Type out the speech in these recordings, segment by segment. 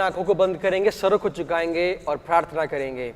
आंखों को बंद करेंगे, सरों को झुकाएंगे और प्रार्थना करेंगे।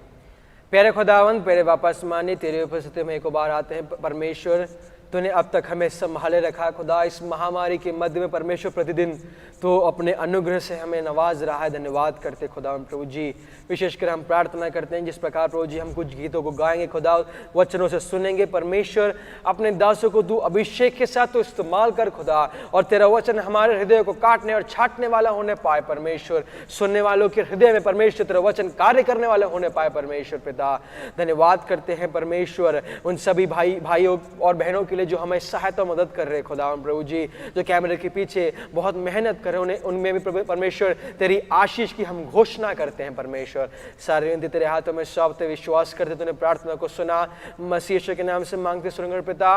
प्यारे खुदावंद, प्यारे वापस माने तेरे उपस्थिति में एक बार आते हैं। परमेश्वर, तूने अब तक हमें संभाले रखा। खुदा, इस महामारी के मध्य में परमेश्वर प्रतिदिन तो अपने अनुग्रह से हमें नवाज रहा है। धन्यवाद करते खुदा प्रभु जी। विशेषकर हम प्रार्थना करते हैं जिस प्रकार प्रभु जी हम कुछ गीतों को गाएंगे, खुदा वचनों से सुनेंगे। परमेश्वर, अपने दासों को तू अभिषेक के साथ तो इस्तेमाल कर खुदा, और तेरा वचन हमारे हृदय को काटने और छाटने वाला होने पाए। परमेश्वर, सुनने वालों के हृदय में परमेश्वर तेरा वचन कार्य करने वाला होने पाए। परमेश्वर पिता, धन्यवाद करते हैं परमेश्वर उन सभी भाइयों और बहनों के लिए जो हमें सहायता मदद कर रहे हैं। खुदा प्रभु जी, जो कैमरे के पीछे बहुत मेहनत कर रहे हैं, उनमें भी परमेश्वर तेरी आशीष की हम घोषणा करते हैं। परमेश्वर, सारे विनती तेरे हाथों में सौंपते, विश्वास करते तूने प्रार्थना को सुना। मसीह यीशु के नाम से मांगते सुरेंगे पिता,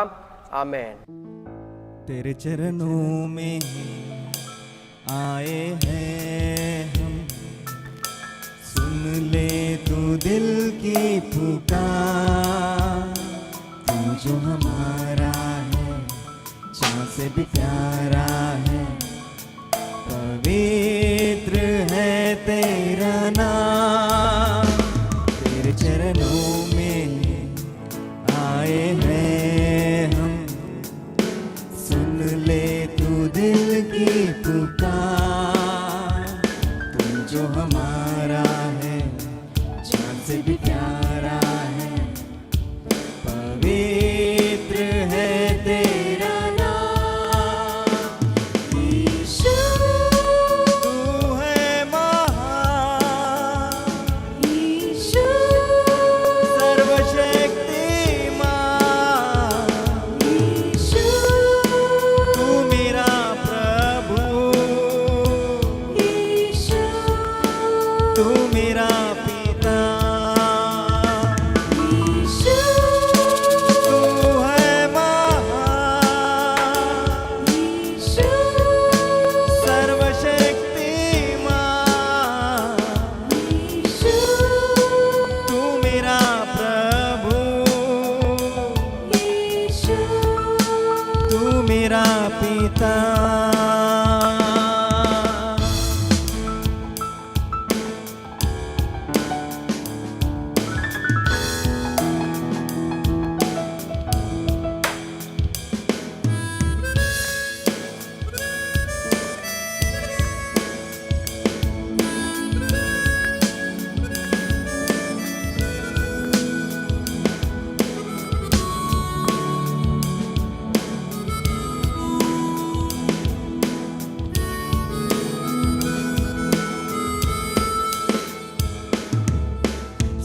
आमीन। तेरे चरणों में आए हैं हम, सुन ले तू दिल की पुकार। तू जो हमारा है, जान से भी प्यारा है, पवित्र है तेरा नाम। तेरे चरणों में आए हैं हम, सुन ले तू दिल की पुकार। तू जो हमारा है, जान से भी प्यारा है, पवित्र है तेरा नाम। यीशु, तू है महान, यीशु सर्वशक्तिमान, यीशु तू मेरा प्रभु, यीशु तू मेरा पिता। मेरा पिता।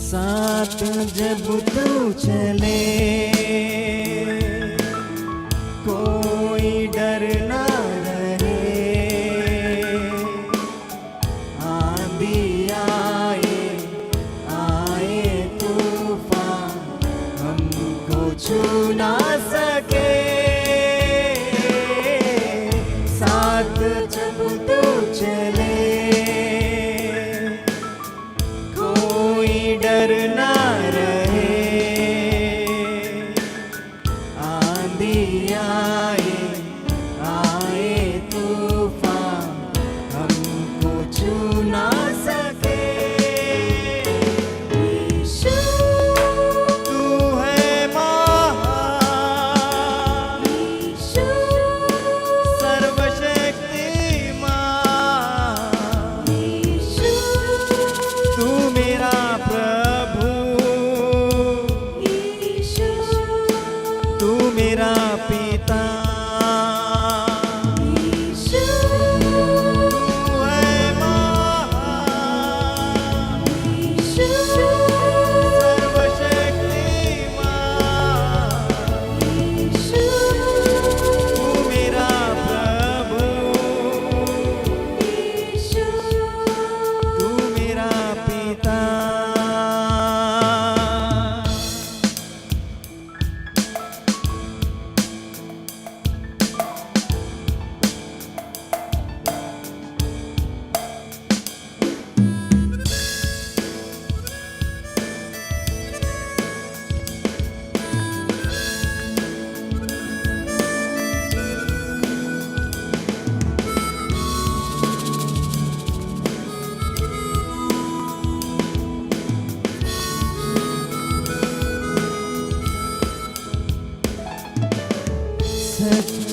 साथ जब तू चले, कोई डर ना रहे। आंधी आए तूफान, हमको छू ना सके। साथ जब तू चले, डर ना रहे। आंधी आए तूफान, हमको छू ना सके। यीशु, तू है महान,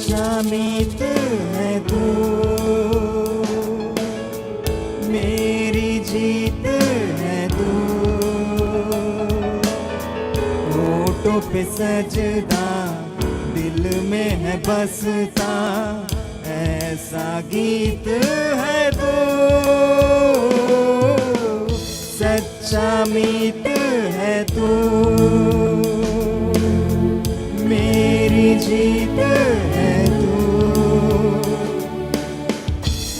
सच्चा मीत है तू, मेरी जीत है तू। होठों पे सजदा, दिल में है बसता, ऐसा गीत है तू। सच्चा मीत है तू, मेरी जीत है तू।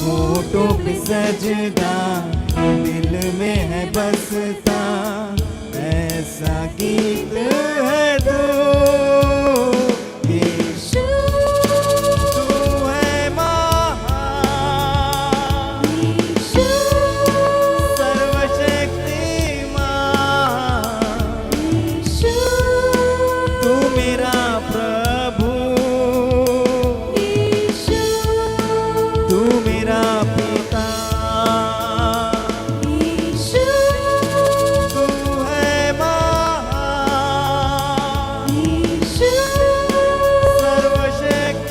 होठों पे सजदा, दिल में है बसता, ऐसा गीत है तू। यीशु तू है महान, यीशु सर्वशक्तिमान। यीशु तू मेरा प्रभु, यीशु तू मेरा पिता। यीशु तू है महान, यीशु सर्वशक्तिमान।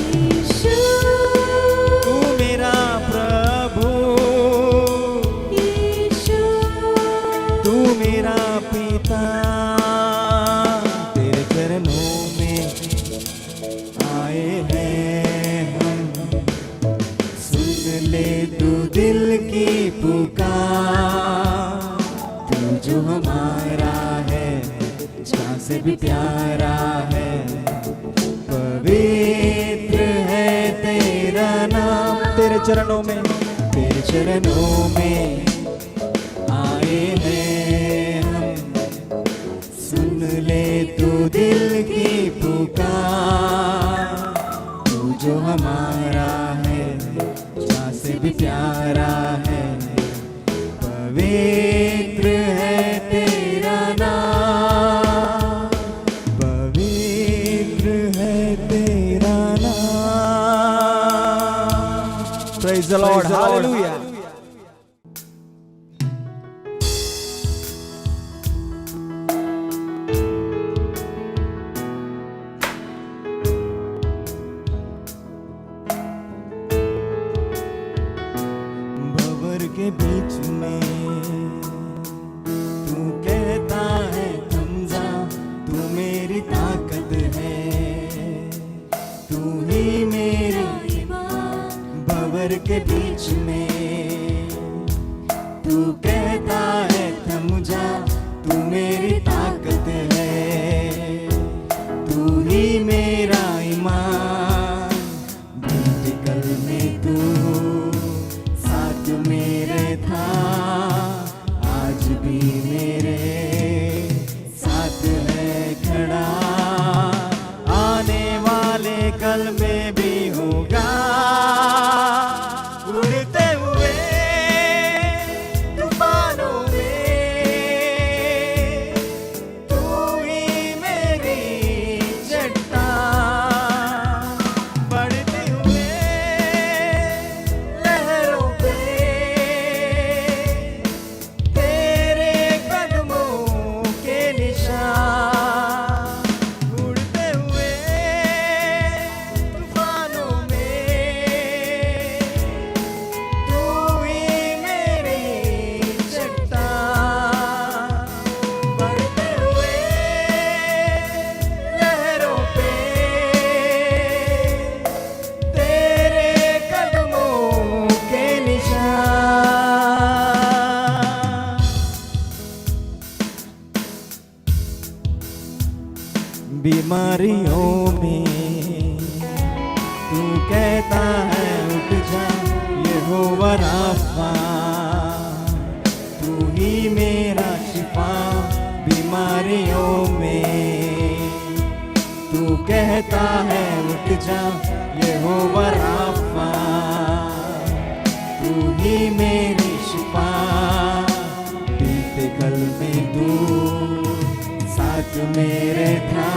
यीशु तू मेरा प्रभु, यीशु तू मेरा पिता। तेरे चरणों में आए हैं हम, सुन ले तू दिल की पुकार। तू जो हमारा है, जान से भी प्यारा है, पवित्र है तेरा नाम। तेरे चरणों में, तेरे चरणों में आए हैं हम, सुन ले तू दिल की पुकार। तू जो हमारा है, जान से भी प्यारा है, पवित्र है तेरा नाम, पवित्र है तेरा नाम। Praise the Lord, hallelujah. भंवर के बीच में तू कहता है थम जा, तू मेरी ताकत है, तू ही मेरी। भंवर के बीच में तू कहता है थम जा, तू मेरी ताकत है, तू ही मेरा ईमान। बीते कल में तू साथ मेरे था, आज भी मेरे साथ है खड़ा, आने वाले कल में भी होगा। उड़ते हुए तूफानों में तू ही मेरी चट्टान, बढ़ते हुए लहरों पे तेरे कदमों के निशान। उड़ते हुए तूफानों में तू ही मेरी चट्टान, बढ़ते हुए लहरों पे तेरे कदमों के निशान। बीमारियों में तू कहता है उठ जा, यहोवा राफा, तू ही मेरा शिफा। बीमारियों में तू कहता है उठ जा, यहोवा राफा, तू ही मेरी शिफा। बीते कल में तू साथ मेरे था,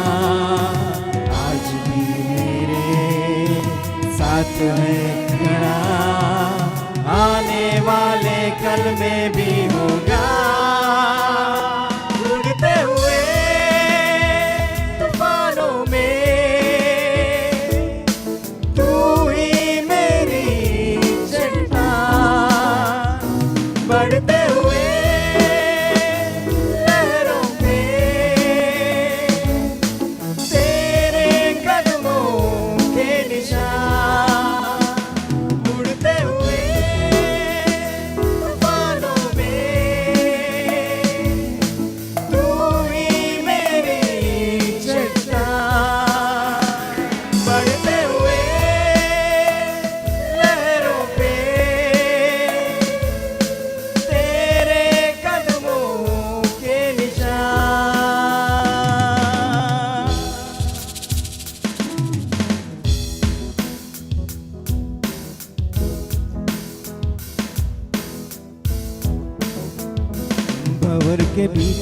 आज भी मेरे साथ है खड़ा, आने वाले कल में भी होगा। उड़ते हुए तूफानों में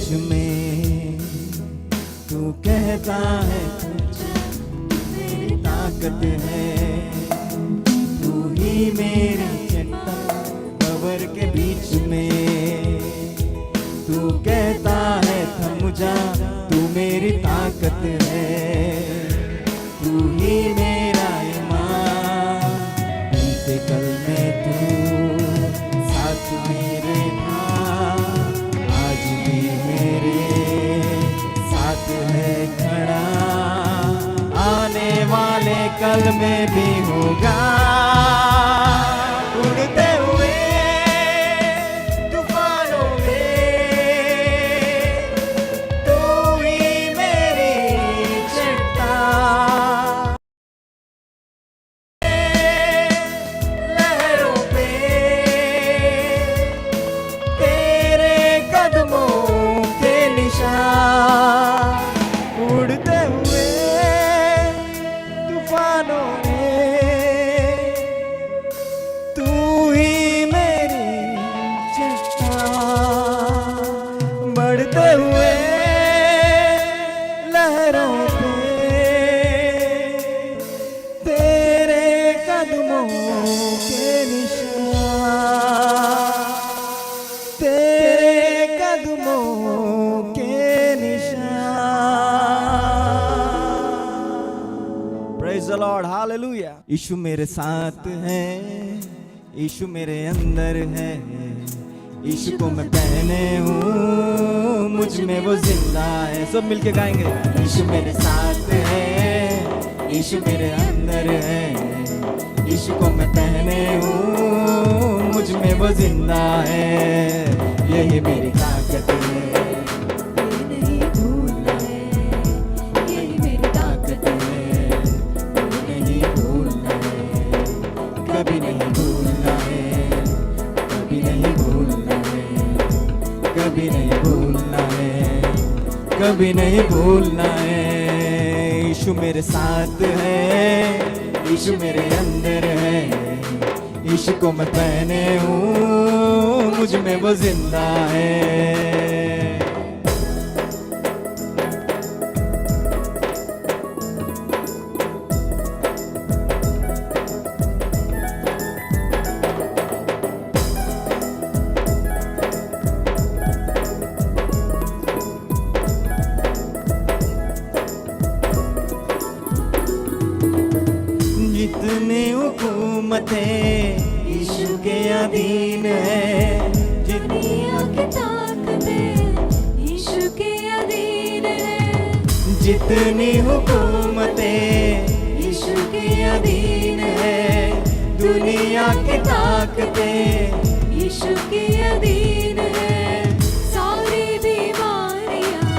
बीच में तू कहता है मेरी ताकत है, तू ही मेरी चट्टान कब्र के बीच में तू कहता है थम जा, तू मेरी ताकत है, तू ही मेरा ईमान। बीते कल में तू साथ मेरे था, आज भी मेरे साथ है खड़ा, आने वाले कल में भी होगा। उड़ते हुए तूफानों में तू ही मेरी चट्टान, लहरों पे तेरे कदमों के निशान। उड़ते हुए तूफानों में तू ही मेरी चट्टान, बढ़ते हुए लहरों पे तेरे कदमों के निशान, तेरे कदमों के निशान। Praise the Lord, hallelujah. Yeshu मेरे साथ है, यीशु मेरे अंदर है, यीशु को मैं पहने हूँ, मुझ में वो जिंदा है। सब मिलके गाएंगे। यीशु मेरे साथ है, यीशु मेरे अंदर है, यीशु को मैं पहने हूँ, मुझ में वो जिंदा है, यही मेरी ताकत है। ये नहीं भूलना है, यही मेरी ताकत है। ये नहीं भूलना है, कभी नहीं भूलना है, कभी नहीं भूलना है, कभी नहीं भूलना है, कभी नहीं भूलना है। यीशु मेरे साथ है, यीशु मेरे अंदर है, यीशु को मैं पहने हूँ, मुझ में वो जिंदा है। जितनी हुकूमतें यीशु के अधीन है, दुनिया की ताकतें यीशु के अधीन है। जितनी हुकूमतें यीशु के अधीन है, दुनिया की ताकतें यीशु के अधीन है। सारी बीमारियां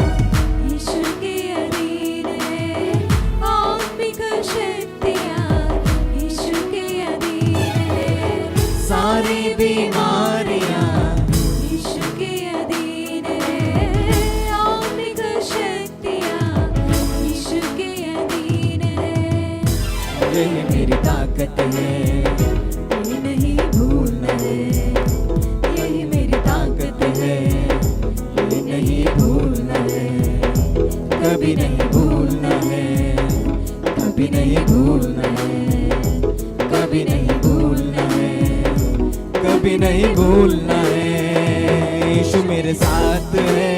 यीशु के अधीन है। आत्मिक शक्तियां यीशु के अधीन है। सारी बीमारियां यीशु के अधीन है। आत्मिक शक्तियां यीशु के अधीन है। यही मेरी ताकत है। ये नहीं भूलना है, यही मेरी ताकत है, ये नहीं भूलना है, कभी नहीं भूलना है, कभी नहीं भूलना है, कभी नहीं भूलना है, कभी नहीं भूलना है। यीशु मेरे साथ है,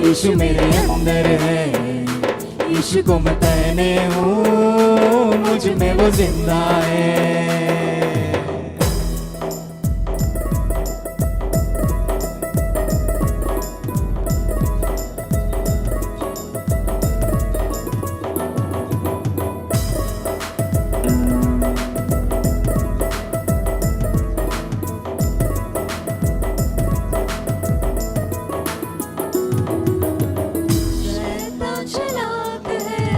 यीशु मेरे अंदर है, यीशु को मैं पहने हूँ, मुझ में वो जिंदा है। शैतान चालाक है,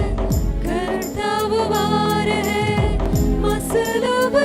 करता वो वार है, मसलूब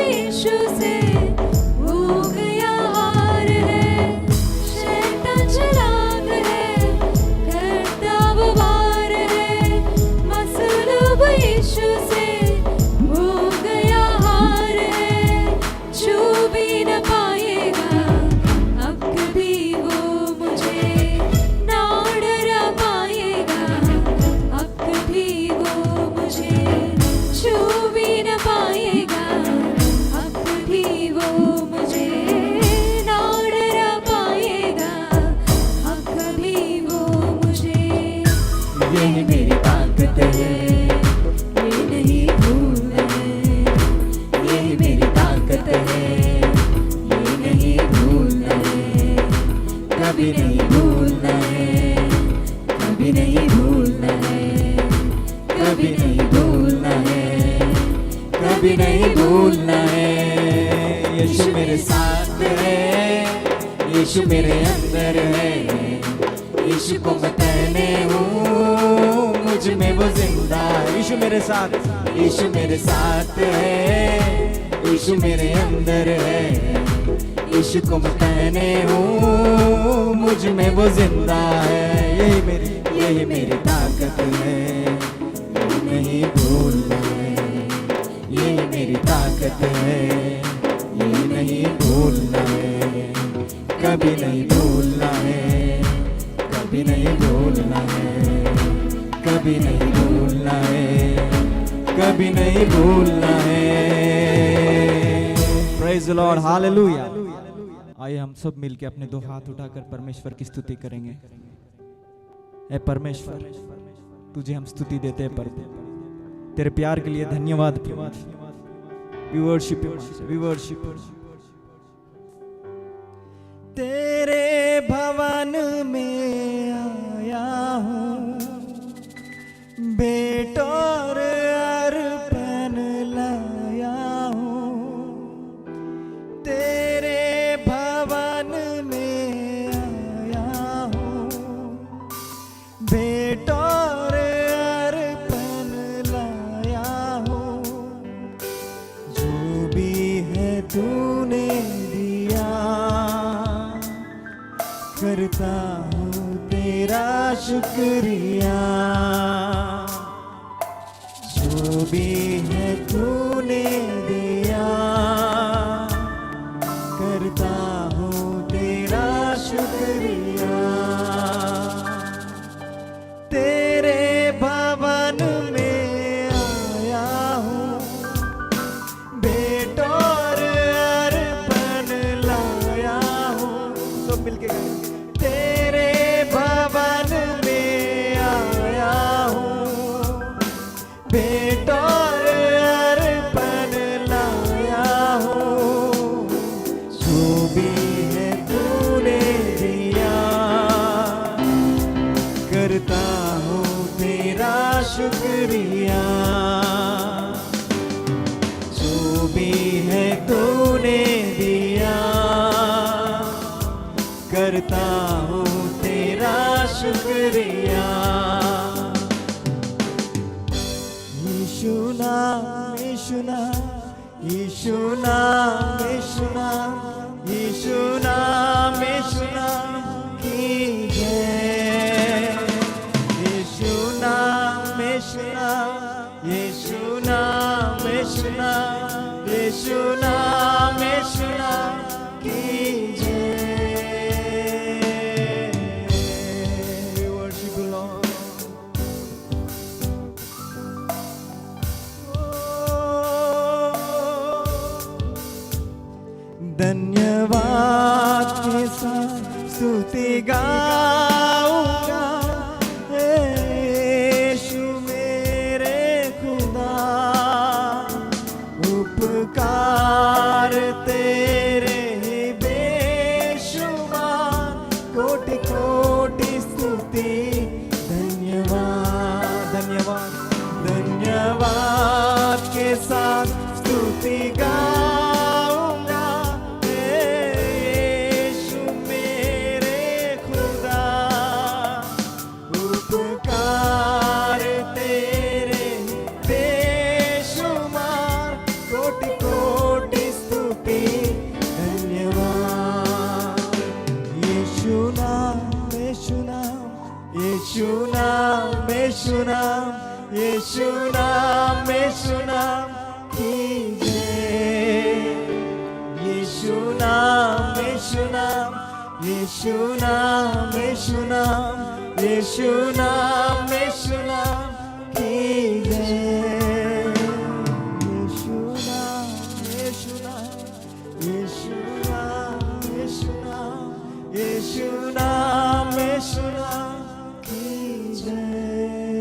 यही मेरी ताकत है, ये नहीं भूलना है। यही मेरी ताकत है, ये नहीं भूलना है। कभी नहीं भूलना है, कभी नहीं भूलना है, कभी नहीं भूलना है, कभी नहीं भूलना है। यीशु मेरे साथ है, यीशु मेरे अंदर है, यीशु को मैं पहने हूँ, मुझ में वो जिंदा है। यीशु मेरे साथ, यीशु मेरे साथ है, यीशु मेरे अंदर है, यीशु को मैं पहने हूँ, मुझ में वो जिंदा है। यही मेरी ताकत है, ये नहीं भूलना है। यही मेरी ताकत है, ये नहीं भूलना है। कभी नहीं भूलना है, कभी नहीं भूलना है, कभी नहीं भूलना है, कभी नहीं भूलना है। Praise the Lord, hallelujah. आइए हम सब मिलके अपने दो हाथ उठाकर परमेश्वर की स्तुति करेंगे। ऐ परमेश्वर, तुझे हम स्तुति देते हैं प्रभु, तेरे प्यार के लिए धन्यवाद प्रभु। We worship you, we worship you। तेरे भवन में आया हूँ, बेटोर अर्पण लाया हूँ। तेरे भवन में आया हूँ, बेटोर अर्पण लाया हूँ। जो भी है तूने दिया, करता हूँ तेरा शुक्रिया। जो भी है तूने दिया, करता हूँ तेरा शुक्रिया। तेरे भवन में आया हूँ, बेटोर अर्पण लाया हूँ। सब मिलके गाएंगे। तेरे भवन में आया हूँ, बेटोर अर्पण लाया हूँ। जो भी है तूने दिया, करता हूँ तेरा शुक्रिया। जो भी है तूने दिया, करता हूँ तेरा शुक्रिया। यीशु नाम, यीशु नाम, यीशु नाम, यीशु नाम, यीशु नाम, यीशु नाम की जय। यीशु नाम, यीशु नाम, यीशु नाम, यीशु नाम, यीशु नाम, यीशु नाम की जय। We worship you, Lord। धन्यवाद के साथ स्तुति गाऊंगा, यीशु मेरे खुदा। उपकार तेरे ही बेशुमार, कोटि कोटि स्तुति। धन्यवाद, धन्यवाद, धन्यवाद के साथ स्तुति गाऊंगा, यीशु मेरे खुदा। उपकार तेरे बेशुमार, कोटि कोटि स्तुति। धन्यवाद। यीशु नाम, यीशु नाम, यीशु नाम, यीशु नाम, यीशु नाम, यीशु नाम की जय। यीशु नाम, यीशु नाम, यीशु नाम, यीशु नाम, यीशु नाम, यीशु नाम की जय। यीशु नाम, यीशु नाम, यीशु नाम, यीशु नाम, यीशु नाम, यीशु नाम की जय।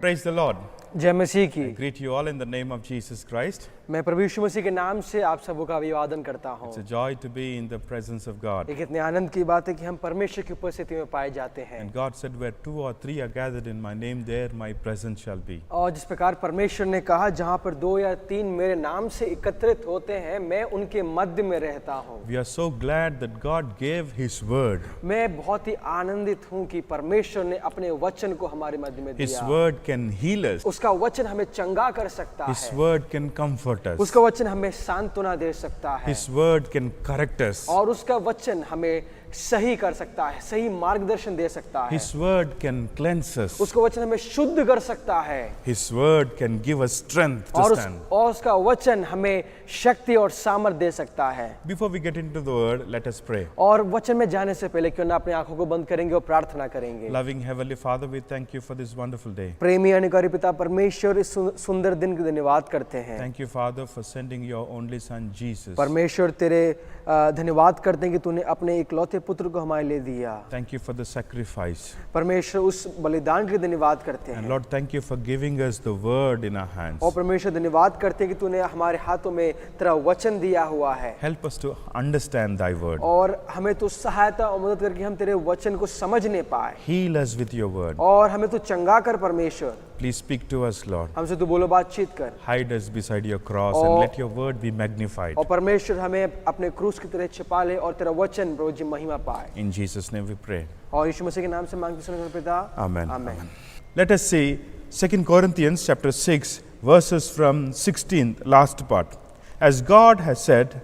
Praise the Lord. जय मसीह की। I greet you all in the name of Jesus Christ. मैं प्रभु यीशु मसीह के नाम से आप सबों का अभिवादन करता हूँ। It's a joy to be in the presence of God. एक इतने आनंद की बात है कि हम परमेश्वर की उपस्थिति में पाए जाते हैं। And God said, where 2 or 3 are gathered in my name, there my presence shall be. और जिस प्रकार परमेश्वर ने कहा, जहाँ पर 2 या 3 मेरे नाम से एकत्रित होते हैं, मैं उनके मध्य में रहता हूँ। We are so glad that God gave His word. मैं बहुत ही आनंदित हूँ कि परमेश्वर ने अपने वचन को हमारे मध्य में His दिया। word can heal us. उसका वचन हमें चंगा कर सकता His है। word can comfort us. उसका वचन हमें सांत्वना दे सकता है। His word can correct us. और उसका वचन हमें सही कर सकता है, सही मार्गदर्शन दे सकता है। His word can cleanse us. उसका वचन हमें शुद्ध कर सकता है। His word can give us strength to stand. और उसका वचन हमें शक्ति और सामर्थ्य दे सकता है। Before we get into the word, let us pray. और वचन में जाने से पहले क्यों ना अपनी आंखों को बंद करेंगे और प्रार्थना करेंगे। Loving Heavenly Father, we thank you for this wonderful day. प्रेमी अनुकारी पिता परमेश्वर, इस सुंदर दिन के धन्यवाद करते हैं। Thank you, Father, for sending your only Son Jesus. परमेश्वर तेरे धन्यवाद करते हैं कि तूने अपने इकलौते पुत्र को हमारे लिए दिया। Thank you for the sacrifice. परमेश्वर उस बलिदान के लिए धन्यवाद करते And हैं। Lord, thank you for giving us the word in our hands. और परमेश्वर धन्यवाद करते हैं कि तूने हमारे हाथों में तेरा वचन दिया हुआ है। Help us to understand thy word. और हमें तो सहायता और मदद करके हम तेरे वचन को समझने पाए। Heal us with your word. और हमें तो चंगा कर परमेश्वर। Please speak to us, Lord. हमसे तो बोलो, बातचीत कर। Hide us beside your cross and let your word be magnified. और परमेश्वर हमें अपने क्रूस की तरह छिपा ले और तेरा वचन प्रभु जी महिमा पाए। In Jesus' name we pray. और यीशु मसीह के नाम से मांगते हैं पिता, Amen. आमीन। Let us see 2 Corinthians chapter 6 verses from 16th last part. As God has said,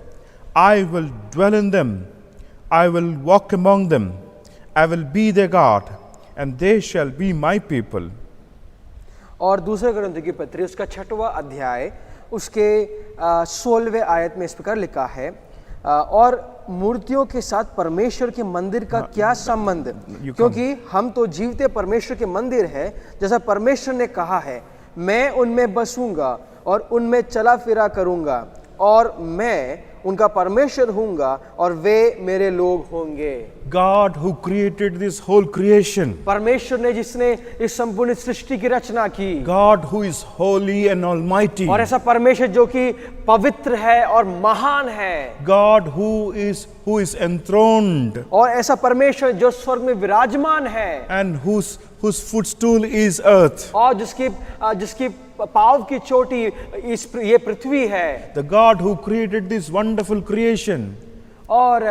I will dwell in them, I will walk among them, I will be their God, and they shall be my people. और दूसरे कोरिन्थियों की पत्री उसका 6वां अध्याय उसके 16वें आयत में इस प्रकार लिखा है, और मूर्तियों के साथ परमेश्वर के मंदिर का क्या संबंध, क्योंकि हम तो जीवते परमेश्वर के मंदिर है। जैसा परमेश्वर ने कहा है, मैं उनमें बसूंगा और उनमें चला फिरा करूंगा और मैं उनका परमेश्वर हूंगा और वे मेरे लोग होंगे। God who created this whole creation. परमेश्वर ने जिसने इस संपूर्ण सृष्टि की रचना की। God who is holy and almighty. और ऐसा परमेश्वर जो कि पवित्र है और महान है। God who is enthroned. और ऐसा परमेश्वर जो स्वर्ग में विराजमान है। And whose footstool is earth. और जिसकी पाँव की चोटी ये पृथ्वी है। The God who created this wonderful creation. और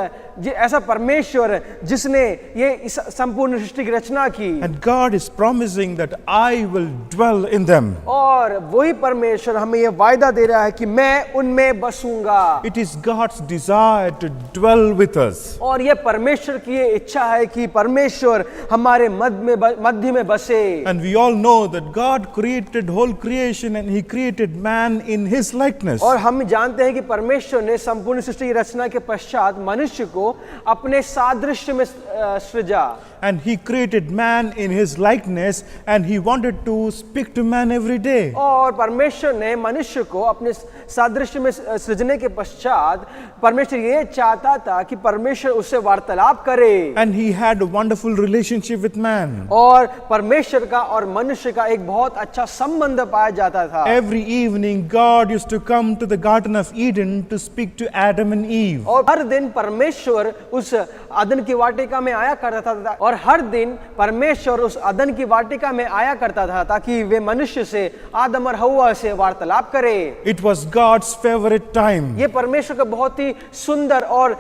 ऐसा परमेश्वर जिसने ये इस संपूर्ण सृष्टि की रचना की। And God is promising that I will dwell in them. और वही परमेश्वर हमें ये वायदा दे रहा है कि मैं उनमें बसूंगा। It is God's desire to dwell with us. और ये परमेश्वर की ये इच्छा है कि परमेश्वर हमारे मध्य में बसे। And we all know that God created whole creation and He created man in His likeness. और हम जानते हैं कि परमेश्वर ने संपूर्ण सृष्टि की रचना के पश्चात मनुष्य को अपने सादृश्य में सृजा। And He created man in His likeness and He wanted to speak to man every day. और परमेश्वर ने मनुष्य को अपने सादृश्य में सृजने के पश्चात परमेश्वर ये चाहता था कि परमेश्वर उससे वार्तालाप करे। And He had a wonderful relationship with man. और परमेश्वर का और मनुष्य का एक बहुत अच्छा संबंध पाया जाता था। Every evening God used to come to the Garden of Eden to speak to Adam and Eve. और हर दिन परमेश्वर उस अदन की वाटिका में आया करता था। और हर दिन परमेश्वर उस अदन की वाटिका में आया करता था ताकि वे मनुष्य से, आदम और हव्वा से वार्तालाप करे। It was God's favorite time. ये परमेश्वर का बहुत ही सुंदर और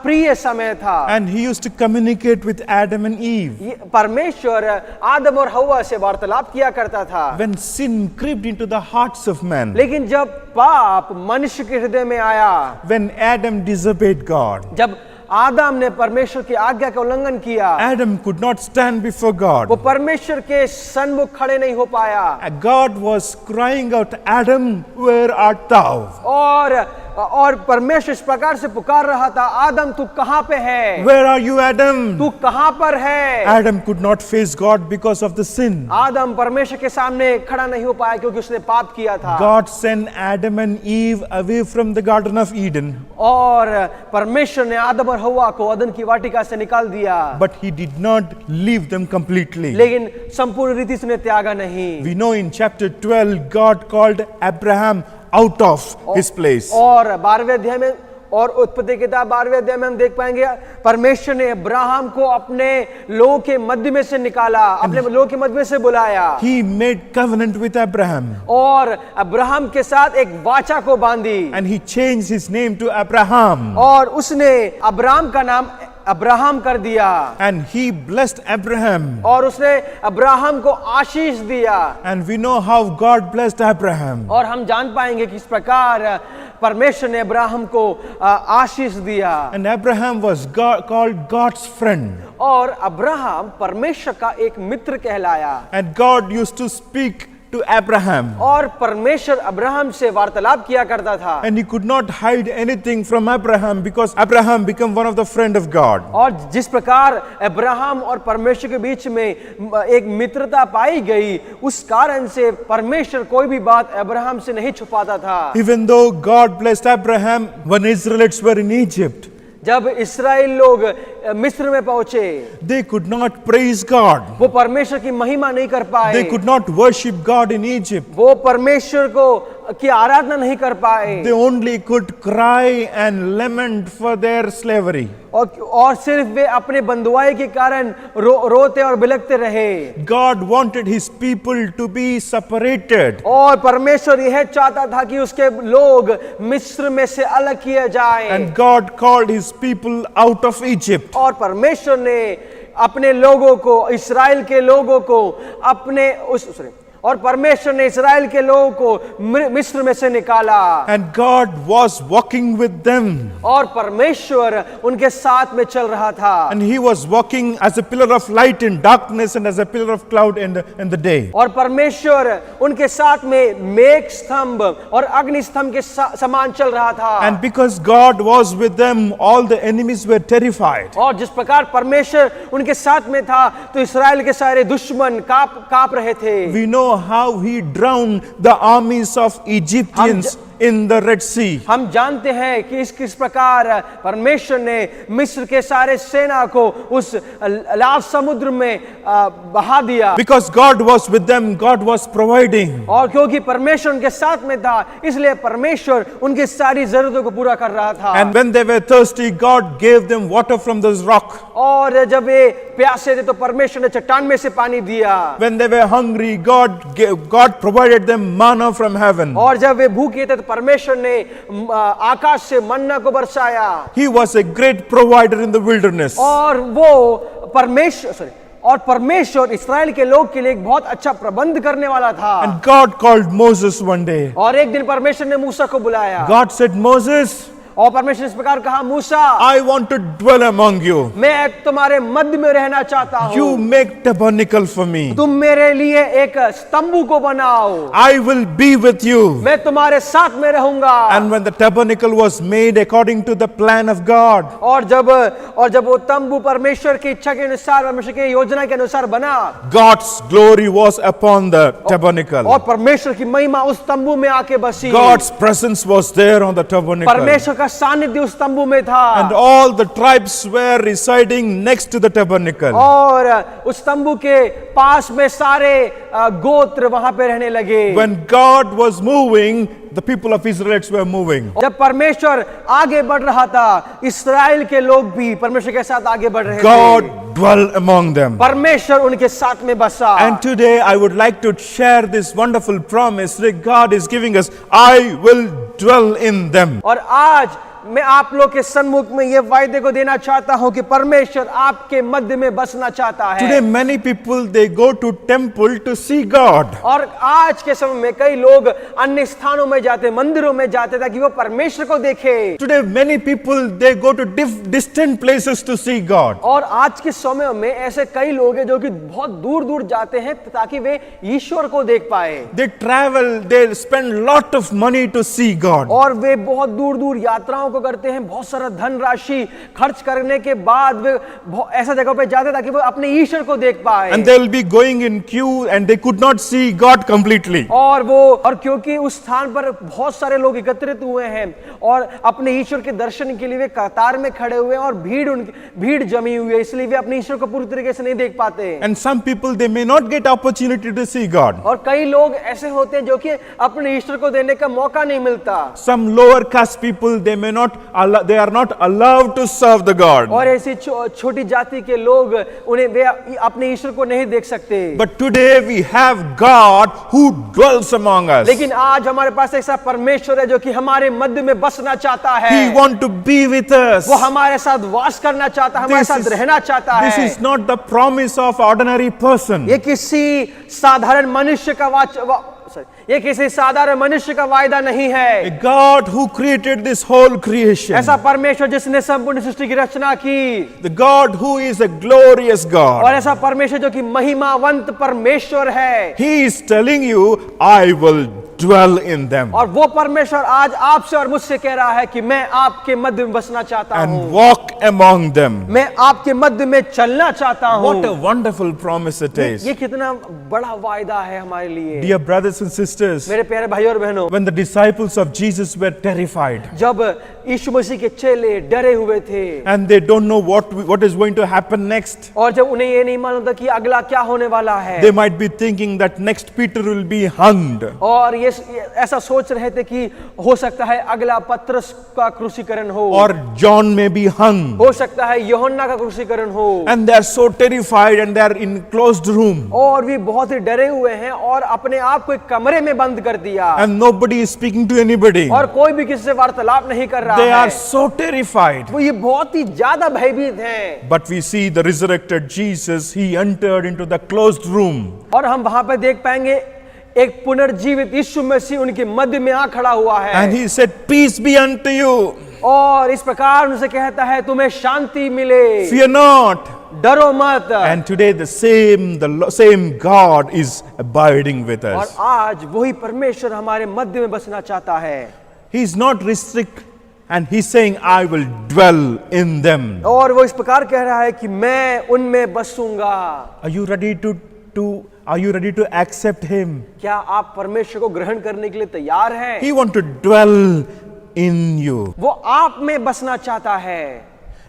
प्रिय समय था। And He used to communicate with Adam and Eve. ये परमेश्वर आदम और हव्वा से वार्तालाप किया करता था। When sin crept into the hearts of men. लेकिन जब पाप मनुष्य के हृदय में आया, When Adam disobeyed God. जब आदम ने परमेश्वर की आज्ञा का उल्लंघन किया, Adam could not stand before God. वो परमेश्वर के सन्मुख खड़े नहीं हो पाया। God was crying out, Adam, where art thou? और और परमेश्वर इस प्रकार से पुकार रहा था, आदम तू कहां पे है? Where are you, Adam? तू कहां पर है? Adam could not face God because of the sin. आदम परमेश्वर के सामने खड़ा नहीं हो पाया क्योंकि उसने पाप किया था। God sent Adam and Eve away from the Garden of Eden, और परमेश्वर ने आदम और हव्वा को अदन की वाटिका से निकाल दिया, but he did not leave them completely. लेकिन संपूर्ण रीति से उन्हें त्यागा नहीं। We know in chapter 12, God called Abraham out of his place. और 12वें अध्याय में और उत्पत्ति किताब 12वें अध्याय में हम देख पाएंगे परमेश्वर ने अब्राहम को अपने लोगों के मध्य में से निकाला, अपने लोगों के मध्य में से बुलाया। He made covenant with Abraham, और अब्राहम के साथ एक वाचा को बांधी, and he changed his name to Abraham, और उसने अब्राहम का नाम अब्राहम कर दिया, and he blessed Abraham. और उसने अब्राहम को आशीष दिया। And we know how God blessed Abraham. और हम जान पाएंगे कि इस प्रकार परमेश्वर ने अब्राहम को आशीष दिया। And Abraham was called God's friend. और अब्राहम परमेश्वर का एक मित्र कहलाया। And God used to speak to Abraham. और परमेश्वर अब्राहम से वार्तालाप किया करता था। And he could not hide anything from Abraham because Abraham became one of the friend of God. और जिस प्रकार अब्राहम और परमेश्वर के बीच में एक मित्रता पाई गई, उस कारण से परमेश्वर कोई भी बात अब्राहम से नहीं छुपाता था। Even though God blessed Abraham when Israelites were in Egypt, जब इस्राएल लोग मिस्र में पहुंचे, they could not praise God. वो परमेश्वर की महिमा नहीं कर पाए। They could not worship God in Egypt. वो परमेश्वर को की आराधना नहीं कर पाए। They only could cry and lament for their slavery. और सिर्फ वे अपने बंधुआई के कारण रोते और बिलखते रहे। God wanted his people to be separated. और परमेश्वर यह चाहता था कि उसके लोग मिस्र में से अलग किए जाएं। And God called his people out of Egypt. और परमेश्वर ने अपने लोगों को, इस्राएल के लोगों को अपने और परमेश्वर ने इस्राएल के लोगों को मिस्र में से निकाला। And God was walking with them. और परमेश्वर उनके साथ में चल रहा था। And he was walking as a pillar of light in darkness and as a pillar of cloud in the day. और परमेश्वर उनके साथ में मेघ स्तंभ और अग्नि स्तंभ के समान चल रहा था। And because God was with them, all the enemies were terrified. और जिस प्रकार परमेश्वर उनके साथ में था, तो इस्राएल के सारे दुश्मन कांप रहे थे। We know how he drowned the armies of Egyptians in the Red Sea. हम जानते हैं कि किस प्रकार परमेश्वर ने मिस्र के सारे सेना को उस लाल समुद्र में बहा दिया। Because God was with them, God was providing. और क्योंकि परमेश्वर उनके साथ में था, इसलिए परमेश्वर उनकी सारी जरूरतों को पूरा कर रहा था। And when they were thirsty, God gave them water from this rock. और जब वे प्यासे थे तो परमेश्वर ने चट्टान में से पानी दिया। When they were hungry, God provided them manna from heaven. और जब वे भूखे थे तो परमेश्वर ने आकाश से मन्ना को बरसाया। He was a great provider in the wilderness. और वो परमेश्वर इस्राएल के लोग के लिए एक बहुत अच्छा प्रबंध करने वाला था। And God called Moses one day. और एक दिन परमेश्वर ने मूसा को बुलाया। God said, Moses, और परमेश्वर इस प्रकार कहा, मूसा, I want to dwell among you. मैं तुम्हारे मध्य में रहना चाहता हूँ। You make tabernacle for me. तुम मेरे लिए एक स्तंभु को बनाओ। I will be with you. मैं तुम्हारे साथ में रहूंगा। And when the tabernacle was made according to the plan of God, और जब वो तंबू परमेश्वर की इच्छा के अनुसार, परमेश्वर की योजना के अनुसार बना, God's glory was upon the tabernacle. और परमेश्वर की महिमा उस तंबू में आके बसी। God's presence was there on the tabernacle. परमेश्वर का सानिध्य उस तंबू में था। And all the tribes were residing next to the tabernacle. और उस तंबू के पास में सारे गोत्र वहां पे रहने लगे। When God was moving, the people of Israelites were moving. जब परमेश्वर आगे बढ़ रहा था, इस्राएल के लोग भी परमेश्वर के साथ आगे बढ़ रहे थे। God dwelt among them. परमेश्वर उनके साथ में बसा। And today I would like to share this wonderful promise that God is giving us. I will dwell in them. और आज मैं आप लोग के सम्मुख में ये वायदे को देना चाहता हूं कि परमेश्वर आपके मध्य में बसना चाहता है। Today many people they go to temple to see God. और आज के समय में कई लोग अन्य स्थानों में जाते, मंदिरों में जाते ताकि वो परमेश्वर को देखे। Today many people they go to distant places to see God. और आज के समय में ऐसे कई लोग हैं जो कि बहुत दूर दूर जाते हैं ताकि वे ईश्वर को देख पाए। They travel, they spend lot of money to see God. और वे बहुत दूर दूर यात्राओं को करते हैं, बहुत सारा धन राशि खर्च करने के बाद वे ऐसा जगह पे जाते हैं ताकि वो अपने ईश्वर को देख पाए। And they will be going in queue and they could not see God completely. और क्योंकि उस स्थान पर बहुत सारे लोग एकत्रित हुए हैं और अपने ईश्वर के दर्शन के लिए वे कतार में खड़े हुए हैं और भीड़ जमी हुई है, इसलिए वे अपने ईश्वर को पूरी तरीके से नहीं देख पाते। And some people they may not get opportunity to see God. और कई लोग ऐसे होते हैं जो कि अपने ईश्वर को देने का मौका नहीं मिलता। Some lower caste people they are not allowed to serve the God. और ऐसी छोटी जाति के लोग वे अपने ईश्वर को नहीं देख सकते। But today we have God who dwells among us. लेकिन आज हमारे पास ऐसा परमेश्वर है जो कि हमारे मध्य में बसना चाहता है। He want to be with us. वो हमारे साथ वास करना चाहता है, हमारे साथ रहना चाहता है। This is not the promise of ordinary person. ये किसी साधारण मनुष्य का वायदा नहीं है। A God who created this whole creation. ऐसा परमेश्वर जिसने संपूर्ण सृष्टि की रचना की। The God who is a glorious God. और ऐसा परमेश्वर जो कि महिमावंत परमेश्वर है। He is telling you, I will dwell in them. और वो परमेश्वर आज आपसे और मुझसे कह रहा है कि मैं आपके मध्य में बसना चाहता हूँ। And walk among them. मैं आपके मध्य में चलना चाहता हूँ। What a wonderful promise it is. ये कितना बड़ा वायदा है हमारे लिए। Dear brothers and sisters, मेरे प्यारे भाइयों और बहनों, when the disciples of Jesus were terrified जब यीशु मसीह के चेले डरे हुए थे and they don't know what is going to happen next, और जब उन्हें ये नहीं मालूम था कि अगला क्या होने वाला है, they might be thinking that next Peter will be hanged. और ये ऐसा सोच रहे थे कि हो सकता है अगला पतरस का क्रूसीकरण हो, Or John may be hung. हो सकता है यूहन्ना का क्रूसीकरण हो। And they are so terrified and they are in closed room. और भी बहुत ही डरे हुए हैं और अपने आप को एक कमरे में बंद कर दिया And nobody is speaking to anybody. और कोई भी किसी से वार्तालाप नहीं कर रहा They है। are so terrified. वो ये बहुत ही ज्यादा भयभीत हैं। But we see the resurrected Jesus, he entered into the closed room. और हम वहां पे देख पाएंगे एक पुनर्जीवित यीशु मसीह उनके मध्य में आ खड़ा हुआ है। And he said, peace be unto you. और इस प्रकार उनसे कहता है तुम्हें शांति मिले, Fear not. डरो मत। And today the same God is abiding with और us. आज वही परमेश्वर हमारे मध्य में बसना चाहता है। He is not restrict and he's saying, I will dwell in them. और वो इस प्रकार कह रहा है कि मैं उनमें बसूंगा। Are you ready to accept him? क्या आप परमेश्वर को ग्रहण करने के लिए तैयार हैं? He want to dwell in you. वो आप में बसना चाहता है।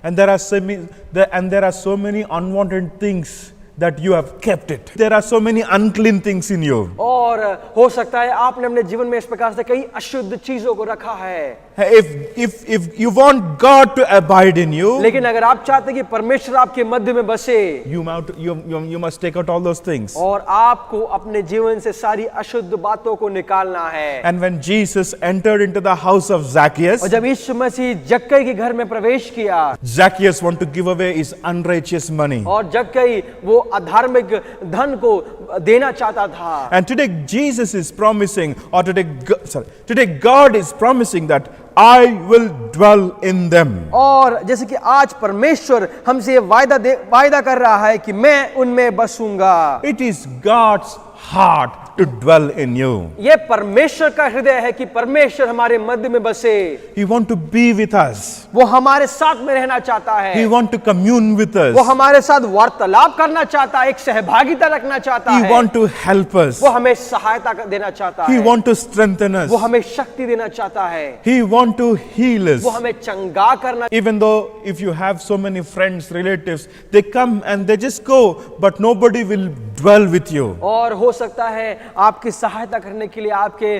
And there are so many unwanted things that you have kept it. There are so many unclean things in you. और हो सकता है आपने अपने जीवन में इस प्रकार से कई अशुद्ध चीजों को रखा है। If you want God to abide in you, लेकिन अगर आप चाहते हैं कि परमेश्वर आपके मध्य में बसे, you must take out all those things. और आपको अपने जीवन से सारी अशुद्ध बातों को निकालना है। And when Jesus entered into the house of Zacchaeus, और जब यीशु मसीह जक्कई के घर में प्रवेश किया, Zacchaeus want to give away his unrighteous money. और जक्कई वो अधार्मिक धन को देना चाहता था। And today Jesus is promising, or today God is promising that I will dwell in them. और जैसे कि आज परमेश्वर हमसे ये वायदा कर रहा है कि मैं उनमें बसूंगा। It is God's heart to dwell in you. ये परमेश्वर का हृदय है कि परमेश्वर हमारे मध्य में बसे। He want to be with us. वो हमारे साथ में रहना चाहता है। He want to commune with us. वो हमारे साथ वार्तालाप करना चाहता है, एक सहभागिता रखना चाहता He है। want to help us. वो हमें सहायता देना चाहता He है। want to strengthen us. वो हमें शक्ति देना चाहता है। He want to heal us. वो हमें चंगा करना। Even though if you have so many friends, relatives, they come and they just go, but nobody will dwell with you. और हो सकता है आपकी सहायता करने के लिए आपके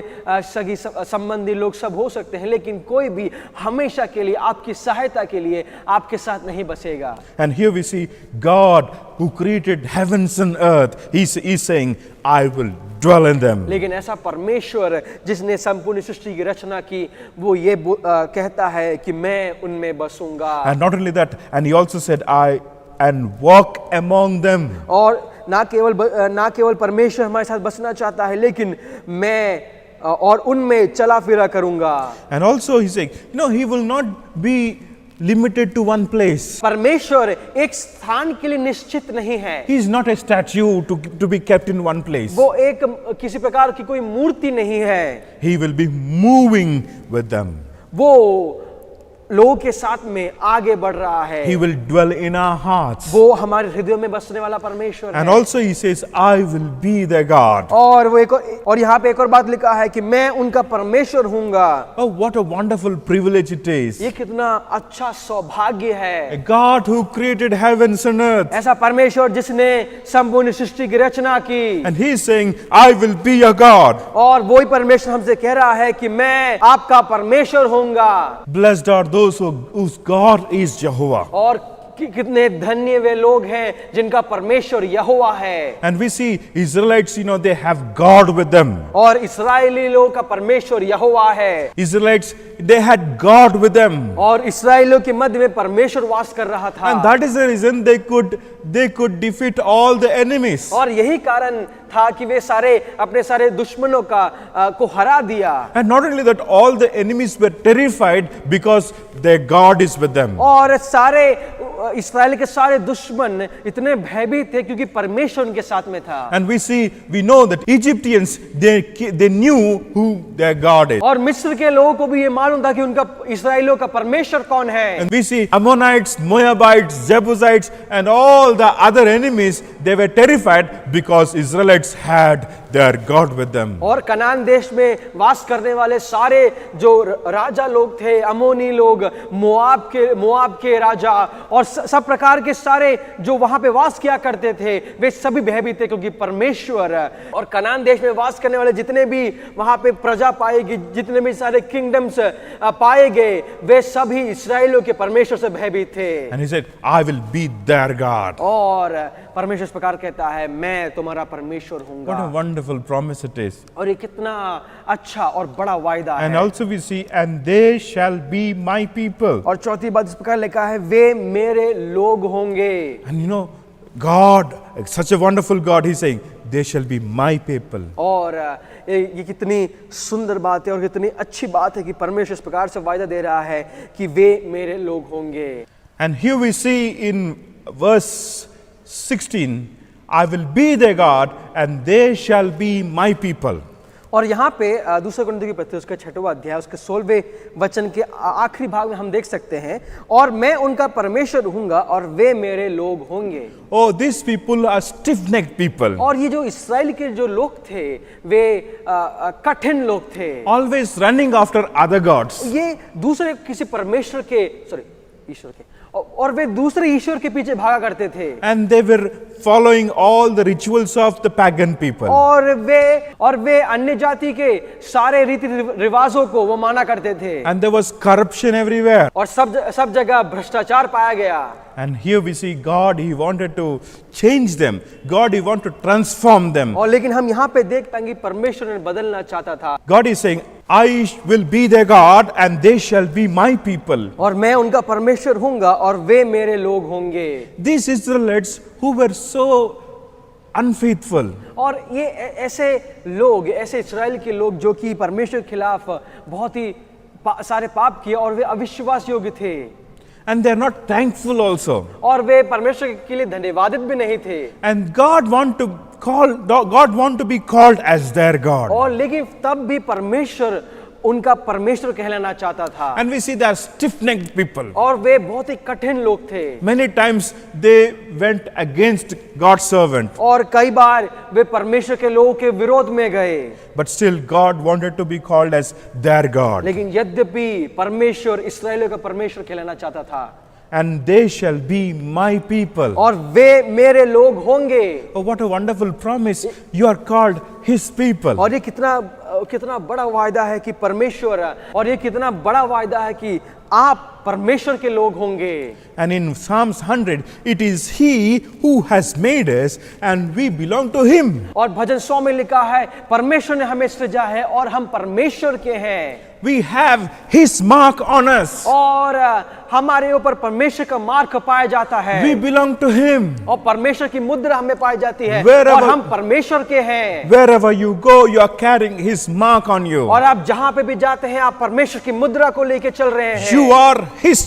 सगी संबंधी लोग सब हो सकते हैं, लेकिन कोई भी हमेशा के लिए आपकी सहायता के लिए आपके साथ नहीं बसेगा। And here we see God who created heavens and earth. He's saying, I will dwell in them. लेकिन ऐसा परमेश्वर जिसने संपूर्ण सृष्टि की रचना की, वो ये कहता है कि मैं उनमें बसूंगा। And not only that, and he also said, I and walk among them. और ना केवल परमेश्वर हमारे साथ बसना चाहता है, लेकिन मैं और उनमें चला फिरा करूंगा। And also he's saying, no, he will not be limited to one place. परमेश्वर एक स्थान के लिए निश्चित नहीं है। He is not a statue to be kept in one place. वो एक किसी प्रकार की कोई मूर्ति नहीं है। He will be moving with them. वो लोगों के साथ में आगे बढ़ रहा है। He will dwell in our hearts. वो हमारे हृदय में बसने वाला परमेश्वर And है। also he says, I will be their God. और वो और यहाँ पे एक और बात लिखा है कि मैं उनका परमेश्वर हूँगा। Oh, what a wonderful privilege it is. ये कितना अच्छा सौभाग्य है। A God who created heavens and earth. ऐसा परमेश्वर जिसने संपूर्ण सृष्टि की रचना की, And he is saying, I will be your God. और वही परमेश्वर हमसे कह रहा है कि मैं आपका परमेश्वर होऊंगा। Blessed are those whose God is Jehovah. और कितने धन्य वे लोग हैं जिनका परमेश्वर यहोवा है। And we see Israelites, they have God with them. और इस्राएली लोगों का परमेश्वर यहोवा है। Israelites, they had God with them. और इस्राएलियों के मध्य में परमेश्वर वास कर रहा था। And that is the reason they could defeat all the enemies. और यही कारण था कि वे अपने सारे दुश्मनों को हरा दिया। And not only that, all the enemies were terrified because their God is with them. और इस्राएल के सारे दुश्मन इतने भयभीत थे क्योंकि परमेश्वर उनके साथ में था। And we know that Egyptians, they knew who their God is. और मिस्र के लोगों को भी ये मालूम था कि उनका इस्राएलियों का परमेश्वर कौन है। And we see Ammonites, Moabites, Jebusites, and all the other enemies, they were terrified because Israelites had their God with them. और कनान देश में वास करने वाले सारे जो राजा लोग थे, अमोनी लोग, मोआब के राजा और सब प्रकार के सारे जो वहां पे वास किया करते थे, वे सभी भयभीत थे क्योंकि परमेश्वर। और कनान देश में वास करने वाले जितने भी वहां पे प्रजा पाएगी, जितने भी सारे किंगडम्स पाए गए, वे सभी इस्राएलियों के परमेश्वर से भयभीत थे। And he said, I will be their God. और परमेश्वर इस प्रकार कहता है, मैं तुम्हारा परमेश्वर What a हूँगा। wonderful promise it is. और ये कितना अच्छा और बड़ा वायदा And है। also we see, and they shall be my people. और चौथी बात इस प्रकार लिखा है, वे मेरे लोग होंगे। And God, such a wonderful God, he's saying, they shall be my people. और ये कितनी सुंदर बात है और कितनी अच्छी बात है कि परमेश्वर इस प्रकार से वायदा दे रहा है कि वे मेरे लोग होंगे। And here we see in verse 16, I will be their God and they shall be my people. और यहाँ पे दूसरे कुरिन्थियों की पत्री उसका 6वां अध्याय उसके 16वें वचन के आखिरी भाग में हम देख सकते हैं, और मैं उनका परमेश्वर हूँगा और वे मेरे लोग होंगे। Oh, these people are stiff-necked people. और ये जो इस्राएल के जो लोग थे, वे कठिन लोग थे, Always running after other gods. ये दूसरे किसी परमेश्वर के ईश्वर के और वे दूसरे ईश्वर के पीछे भागा करते थे। And they were following all the rituals of the pagan people. और वे अन्य जाति के सारे रीति रिवाजों को वो माना करते थे। And there was corruption everywhere. और सब जगह भ्रष्टाचार पाया गया। And here we see God, he wanted to change them. God, he wanted to transform them. और लेकिन हम यहाँ पे देख पाएंगे परमेश्वर ने बदलना चाहता था। God is saying, I will be their God and they shall be my people. और मैं उनका परमेश्वर हूँगा और वे मेरे लोग होंगे। These Israelites who were so unfaithful. और ये ऐसे इस्राएल के लोग जो कि परमेश्वर के खिलाफ बहुत ही सारे पाप किए और वे अविश्वास योग्य थे। And they are not thankful also. और वे परमेश्वर के लिए धन्यवादित भी नहीं थे। And God want to be called as their God. और लेकिन तब भी परमेश्वर उनका परमेश्वर कहलाना चाहता था। And we see they are stiff-necked people. और वे बहुत ही कठिन लोग थे। Many times they went against God's servant. और कई बार वे परमेश्वर के लोगों के विरोध में गए। But still God wanted to be called as their God. लेकिन यद्यपि परमेश्वर इस्राएलियों का परमेश्वर कहलाना चाहता था। and they shall be my people. और वे मेरे लोग होंगे। Oh, what a wonderful promise. You are called his people. और ये कितना बड़ा वायदा है कि परमेश्वर, और ये कितना बड़ा वायदा है कि आप परमेश्वर के लोग होंगे। And in Psalms 100, it is he who has made us and we belong to him. और भजन 100 में लिखा है परमेश्वर ने हमें सृजा है और हम परमेश्वर के हैं। We have his mark on us. और हमारे ऊपर परमेश्वर का मार्क पाया जाता है। We belong to him. और परमेश्वर की मुद्रा हमें पाई जाती है। Wherever- और हम परमेश्वर के हैं। Wherever you go, you are carrying his mark on you. और आप जहां पे भी जाते हैं आप परमेश्वर की मुद्रा को लेके चल रहे हैं। You are his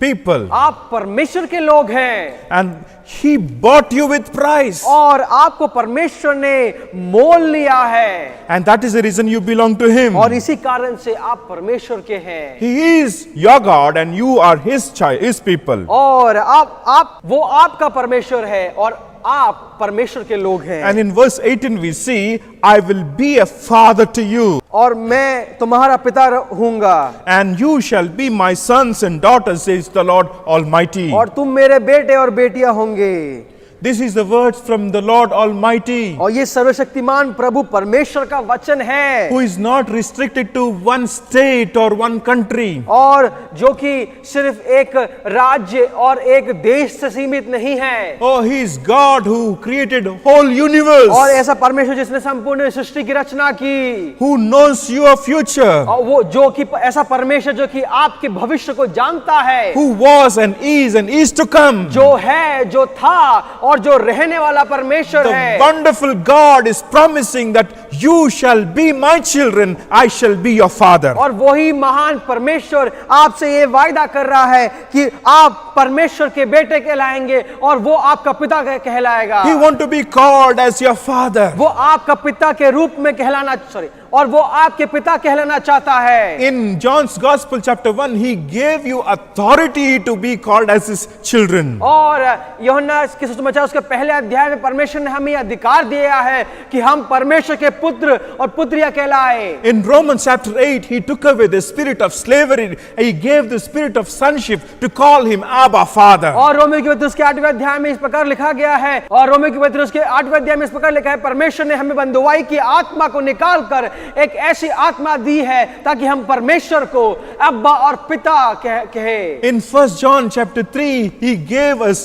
people. आप परमेश्वर के लोग हैं। And he bought you with price. और आपको परमेश्वर ने मोल लिया है। And that is the reason you belong to him. और इसी कारण से आप परमेश्वर के हैं। He is your God and you are his child, his people. और वो आपका परमेश्वर है और आप परमेश्वर के लोग हैं। And in verse 18 we see, I will be a father to you. और मैं तुम्हारा पिता हूँगा। And you shall be my sons and daughters, says the Lord Almighty. और तुम मेरे बेटे और बेटियां होंगे। This is the words from the Lord Almighty, और ये सर्वशक्तिमान प्रभु परमेश्वर का वचन है। who is not restricted to one state or one country. और जो कि सिर्फ एक राज्य और एक देश से सीमित नहीं है। Oh, he is God who created whole universe, और ऐसा परमेश्वर जिसने संपूर्ण सृष्टि की रचना की। who knows your future, और वो जो कि ऐसा परमेश्वर जो कि आपके भविष्य को जानता है। who was and is to come. जो है, जो था और जो रहने वाला परमेश्वर The है। wonderful God is promising that you shall be my children, I shall be your father. और वही महान परमेश्वर आपसे ये वायदा कर रहा है कि आप परमेश्वर के बेटे कहलाएंगे और वो आपका पिता कहलाएगा। He want to be called as your father. वो आपका पिता के रूप में कहलाना, और वो आपके पिता कहलाना चाहता है। In John's Gospel chapter 1, he gave you authority to be called as his children. और यूहन्ना के सुसमाचार उसके पहले अध्याय में परमेश्वर ने हमें अधिकार दिया है कि हम परमेश्वर के पुत्र और पुत्रियां कहलाए। In Romans chapter 8, he took away the spirit of slavery. He gave the spirit of sonship to call him Abba, Father. और रोमियो के पत्र उसके 8वें अध्याय में इस प्रकार लिखा गया है, और रोमियो के पत्र उसके 8वें अध्याय में इस प्रकार लिखा है, परमेश्वर ने हमें बंधुआई की आत्मा को निकाल कर एक ऐसी आत्मा दी है ताकि हम परमेश्वर को अब्बा और पिता कहे। In 1 John chapter 3, he gave us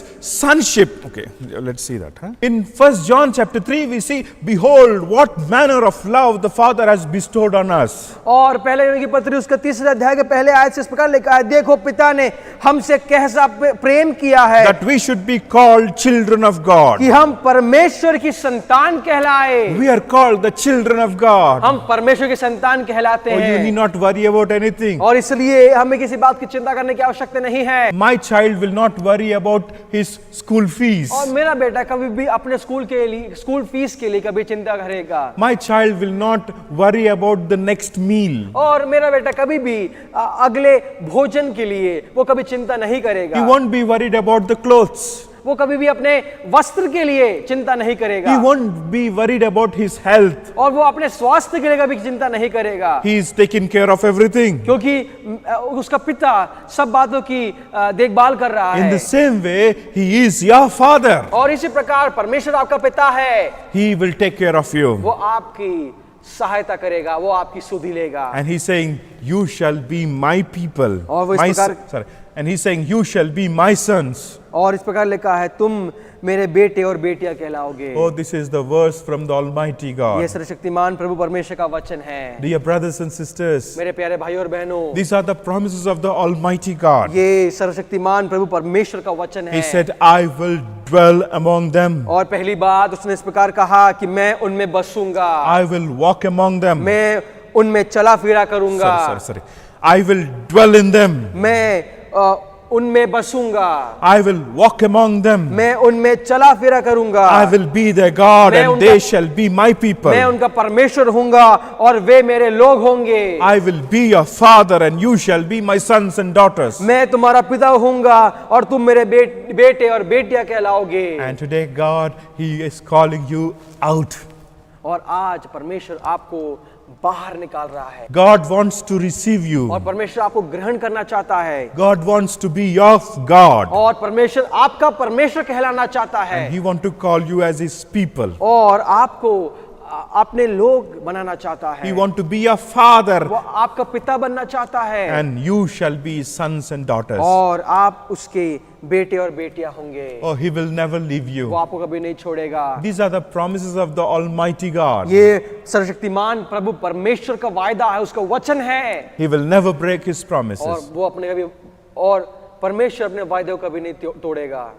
sonship. Okay, let's see that. In 1 John chapter 3, we see, behold, what manner of love the Father has bestowed on us. और पहले यूहन्ना की पत्री उसका 3 अध्याय के पहले आयत से इस प्रकार लिखा है, देखो पिता ने हमसे कैसा प्रेम किया है That we should be called children of God. कि हम परमेश्वर की संतान कहलाए। We are called the children of God. हम परमेश्वर की संतान कहलाते Oh, you need हैं not worry about anything. और इसलिए हमें किसी बात की चिंता करने की आवश्यकता नहीं है। My child will not worry about his school fees. और मेरा बेटा कभी भी अपने स्कूल फीस के लिए कभी चिंता करेगा। My child will not worry about the next meal. और मेरा बेटा कभी भी अगले भोजन के लिए वो कभी चिंता नहीं He करेगा। won't be worried about the clothes. वो कभी भी अपने वस्त्र के लिए चिंता नहीं He करेगा। won't be worried about his health. और वो अपने स्वास्थ्य के लिए कभी चिंता नहीं करेगा, He is taking care of everything. क्योंकि उसका पिता सब बातों की देखभाल कर रहा In है। the same way, he is your father. और इसी प्रकार परमेश्वर आपका पिता है, He will take care of you. वो आपकी सहायता करेगा, वो आपकी सुधि लेगा। And he's saying, you shall be my people. और वो इस My प्रकार- sorry. And he's saying, you shall be my sons. और इस प्रकार लिखा है, तुम मेरे बेटे और बेटियां कहलाओगे। Oh, this is the verse from the Almighty ये God. सर्वशक्तिमान प्रभु परमेश्वर का वचन है। Dear brothers and sisters, मेरे प्यारे भाई और बहनों, these are the promises of the Almighty God. ये सर्वशक्तिमान प्रभु परमेश्वर का वचन He है। said, I will dwell among them. और पहली बात उसने इस प्रकार कहा कि मैं उनमें बसूंगा, I will walk among them. मैं उनमें चला फिरा करूंगा, Sorry. I will dwell in them. मैं उनमें बसूंगा, I will walk among them. मैं उनमें चला फिरा करूंगा, I will be their God मैं and उनका- they shall be my people. मैं उनका परमेश्वर हूंगा और वे मेरे लोग होंगे। I will be your father and you shall be my sons and daughters. मैं तुम्हारा पिता हूंगा और तुम मेरे बेटे और बेटियां कहलाओगे। And today God, He is calling you out. और आज परमेश्वर आपको बाहर निकाल रहा है God wants to receive you. और परमेश्वर आपको ग्रहण करना चाहता है God wants to be your God. और परमेश्वर आपका परमेश्वर कहलाना चाहता है He wants to call you as His people. और आपको अपने लोग बनाना चाहता है। He wants to be your father, वो आपका पिता बनना चाहता है and you shall be His sons and daughters. और आप उसके बेटे और बेटियां होंगे। Oh, He will never leave वो you. आपको कभी नहीं छोड़ेगा। These are the promises of the Almighty God. ये सर्वशक्तिमान प्रभु परमेश्वर का वायदा है, उसका वचन है He will never break His और promises. वो अपने कभी और परमेश्वर अपने वायदे को कभी नहीं तोड़ेगा।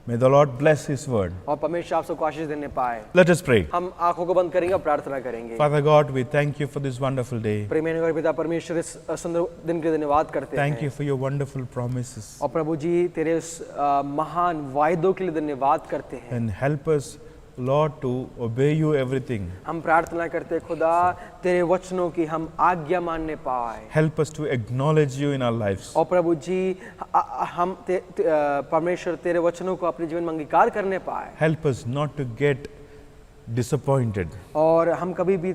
May the Lord bless His word. और परमेश्वर आप सबको आशीष देने पाए। Let us pray. हम आंखों को बंद करेंगे और प्रार्थना करेंगे। Father God, we thank you for this wonderful day. प्रेमी पिता परमेश्वर इस सुंदर दिन के लिए धन्यवाद करते Thank हैं you for your wonderful promises. और प्रभु जी तेरे उस महान वायदों के लिए धन्यवाद करते हैं। And help us, Lord, to obey you everything. हम प्रार्थना करते हैं खुदा तेरे वचनों की हम आज्ञा मानने पाए Help us to acknowledge you in our lives. और प्रभु जी हम परमेश्वर तेरे वचनों को अपने जीवन में अंगीकार करने पाए Help us not to get disappointed. और हम कभी भी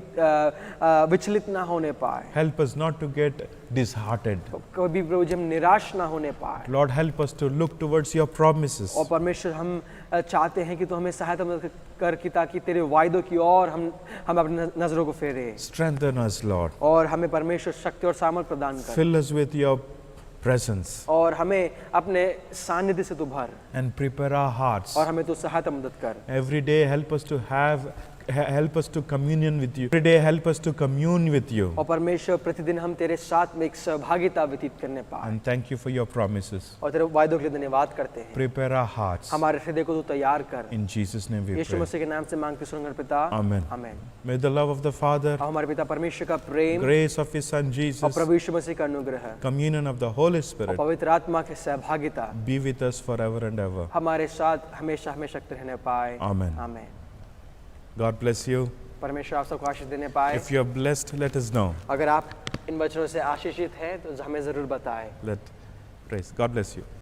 विचलित ना होने पाए, Help us not to get disheartened. कभी प्रभु जी हम निराश ना होने पाए। Lord, help us to look towards your promises. और परमेश्वर हम चाहते हैं कि तू हमें सहायता मदद कर कि ताकि तेरे वायदों की ओर हम अपनी नजरों को फेरे Strengthen us, Lord. और हमें परमेश्वर शक्ति और सामर्थ प्रदान कर Fill us with your presence और हमें अपने सानिध्य से तू भर and prepare our hearts. और हमें तू सहायता मदद कर। Every day, help us to communion with you. Every day, help us to commune with you. और परमेश्वर प्रतिदिन हम तेरे साथ में एक सहभागिता व्यतीत करने पाए And thank you for your promises. और तेरे वायदों के लिए धन्यवाद करते हैं। Prepare our hearts. हमारे हृदय को तू तैयार कर, In Jesus' name we Yeshu pray. मसीह के नाम से मांगते सुनकर पिता, Amen. आमीन। May the love of the Father, और हमारे पिता परमेश्वर का प्रेम grace of His Son और Jesus, प्रभु यीशु मसीह का अनुग्रह communion of the Holy और Spirit पवित्र आत्मा की सहभागिता be with us forever and ever. हमारे साथ हमेशा हमेशा रहने पाए। Amen. आमीन। God bless you. परमेश्वर आप सबको आशीष देने पाए। If you are blessed, let us know. अगर आप इन वचनों से आशीषित हैं तो हमें जरूर बताएं। Let praise. God bless you.